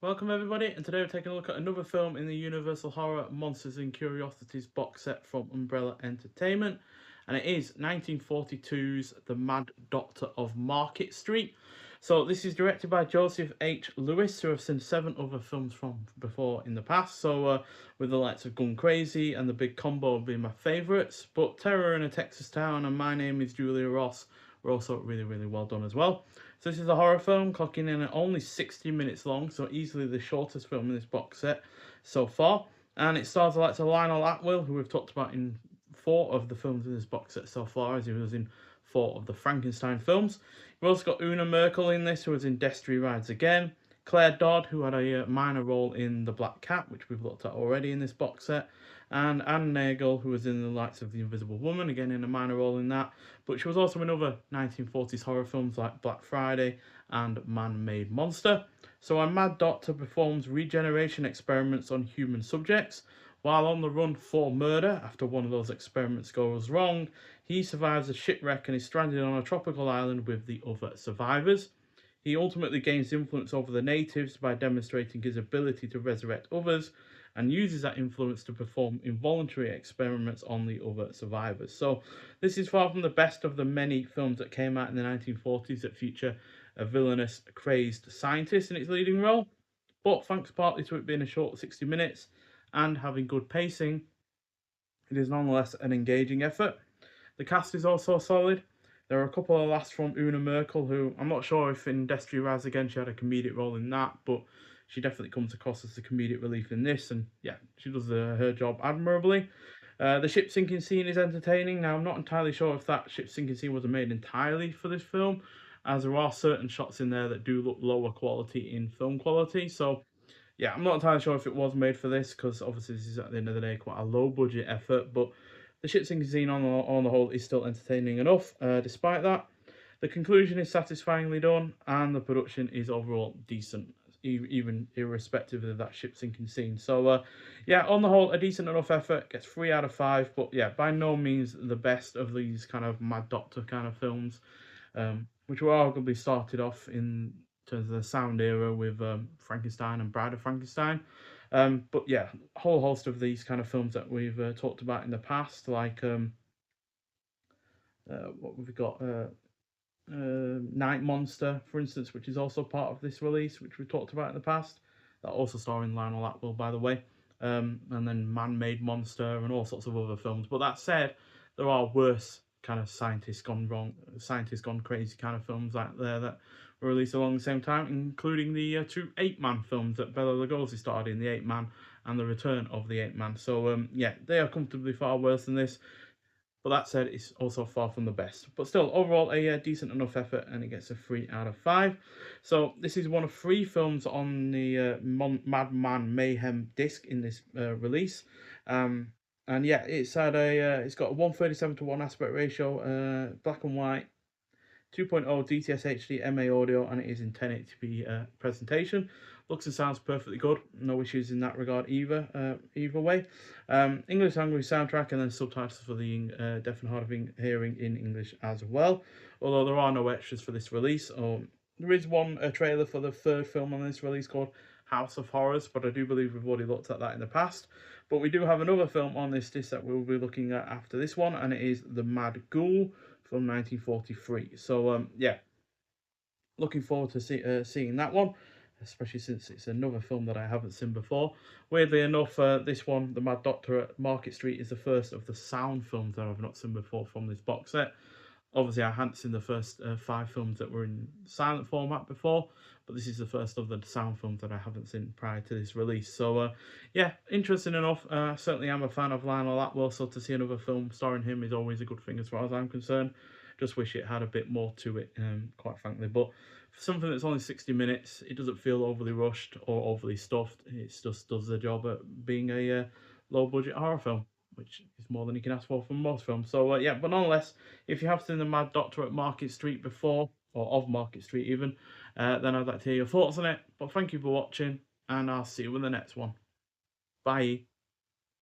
Welcome everybody, and today we're taking a look at another film in the Universal Horror Monsters and Curiosities box set from Umbrella Entertainment, and it is 1942's The Mad Doctor of Market Street. So this is directed by Joseph H. Lewis, who I've seen 7 other films from before in the past, with the likes of Gun Crazy and The Big Combo being my favourites, but Terror in a Texas Town and My Name is Julia Ross were also really well done as well. So this is a horror film clocking in at only 60 minutes long, so easily the shortest film in this box set so far. And it stars the likes of Lionel Atwill, who we've talked about in 4 of the films in this box set so far, as he was in 4 of the Frankenstein films. We've also got Una Merkel in this, who was in Destiny Rides Again. Claire Dodd, who had a minor role in The Black Cat, which we've looked at already in this box set. And Anne Nagel, who was in The Lights of the Invisible Woman, again in a minor role in that. But she was also in other 1940s horror films like Black Friday and Man-Made Monster. So a mad doctor performs regeneration experiments on human subjects. While on the run for murder, after one of those experiments goes wrong, he survives a shipwreck and is stranded on a tropical island with the other survivors. He ultimately gains influence over the natives by demonstrating his ability to resurrect others, and uses that influence to perform involuntary experiments on the other survivors. So this is far from the best of the many films that came out in the 1940s that feature a villainous, crazed scientist in its leading role, but thanks partly to it being a short 60 minutes and having good pacing, it is nonetheless an engaging effort. The cast is also solid. There are a couple of laughs from Una Merkel, who I'm not sure if in Destiny Rise Again she had a comedic role in that, but she definitely comes across as the comedic relief in this, and yeah, she does her job admirably. The ship sinking scene is entertaining. Now, I'm not entirely sure if that ship sinking scene was made entirely for this film, as there are certain shots in there that do look lower quality in film quality. So, yeah, I'm not entirely sure if it was made for this, because obviously this is at the end of the day quite a low budget effort, but the ship sinking scene on the whole is still entertaining enough, despite that. The conclusion is satisfyingly done, and the production is overall decent, even irrespective of that ship sinking scene. So, yeah, on the whole, a decent enough effort. Gets 3 out of 5, but yeah, by no means the best of these kind of Mad Doctor kind of films, which were arguably started off in terms of the sound era with Frankenstein and Bride of Frankenstein. But yeah, a whole host of these kind of films that we've talked about in the past, like what we've got. Night Monster, for instance, which is also part of this release, which we talked about in the past. That also starring Lionel Atwill, by the way. And then Man-Made Monster and all sorts of other films. But that said, there are worse kind of scientists gone wrong, scientists gone crazy kind of films out there that were released along the same time, including the 2 Ape-Man films that Bela Lugosi starred in, The Ape-Man and The Return of the Ape-Man. So, yeah, they are comfortably far worse than this. But that said, it's also far from the best. But still, overall, a decent enough effort, and it gets a 3 out of 5. So this is one of 3 films on the Madman Mayhem disc in this release. And yeah, it's got a 1:37:1 aspect ratio, black and white, 2.0 DTS HD MA audio, and it is in 1080p presentation. Looks and sounds perfectly good. No issues in that regard either way. English language soundtrack, and then subtitles for the deaf and hard of hearing in English as well. Although there are no extras for this release. There is a trailer for the 3rd film on this release called House of Horrors, but I do believe we've already looked at that in the past. But we do have another film on this disc that we'll be looking at after this one, and it is The Mad Ghoul from 1943. So, yeah, looking forward to seeing that one, especially since it's another film that I haven't seen before. Weirdly enough, this one, The Mad Doctor at Market Street, is the first of the sound films that I've not seen before from this box set. Obviously, I hadn't seen the first 5 films that were in silent format before, but this is the first of the sound films that I haven't seen prior to this release. So, yeah, interesting enough. Certainly, I'm a fan of Lionel Atwill, so to see another film starring him is always a good thing as far as I'm concerned. Just wish it had a bit more to it, quite frankly. But for something that's only 60 minutes, it doesn't feel overly rushed or overly stuffed. It just does the job at being a low-budget horror film, which is more than you can ask for from most films. So, yeah, but nonetheless, if you have seen The Mad Doctor at Market Street before, or of Market Street even, then I'd like to hear your thoughts on it. But thank you for watching, and I'll see you in the next one. Bye.